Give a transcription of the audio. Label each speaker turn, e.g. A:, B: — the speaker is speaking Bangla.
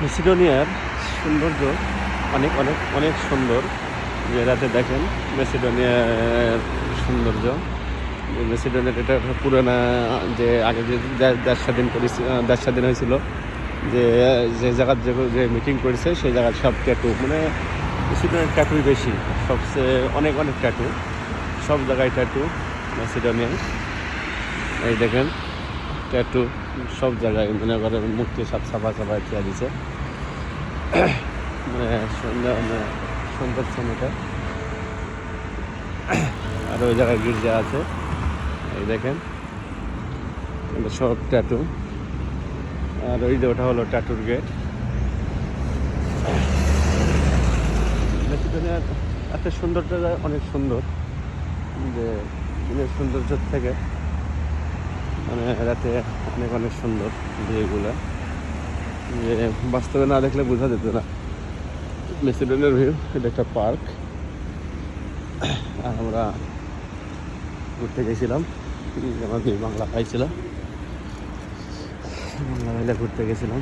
A: মেসিডোনিয়ার সৌন্দর্য অনেক অনেক অনেক সুন্দর। যে রাতে দেখেন মেসিডোনিয়ার সৌন্দর্য। মেসিডোনিয়ার এটা পুরোনো, যে আগে যে দেশ স্বাধীন করেছে, দেশ স্বাধীন হয়েছিল, যে যে জায়গার যে মিটিং করেছে সেই জায়গার সব ট্যাটু, মানে মেসিডোনিয়ার ট্যাটুই বেশি, সবচেয়ে অনেক অনেক ট্যাটু, সব জায়গায় ট্যাটু মেসিডোনিয়ার। এই দেখেন ট্যাটু সব জায়গায়, মনে করেন মুখটি সব ছাপা ছাপা খেয়া দিছে, মানে সুন্দর, মানে সুন্দর ছবিটা। আর ওই জায়গায় গির্জা আছে, এই দেখেন সব ট্যাটু। আর ওই যে ওটা হলো ট্যাটুর গেট। মেসিডোনিয়ার এত সুন্দর জায়গা, অনেক সুন্দর, যে সৌন্দর্য থেকে মানে রাতে অনেক অনেক সুন্দর ভিউগুলো, যে বাস্তবে না দেখলে বোঝা যেত না মেসিডোনিয়ার ভিউ। এটা একটা পার্ক, আর আমরা ঘুরতে গেছিলাম, আমার বাংলা পাইছিল, বাংলা পাইলে ঘুরতে গেছিলাম।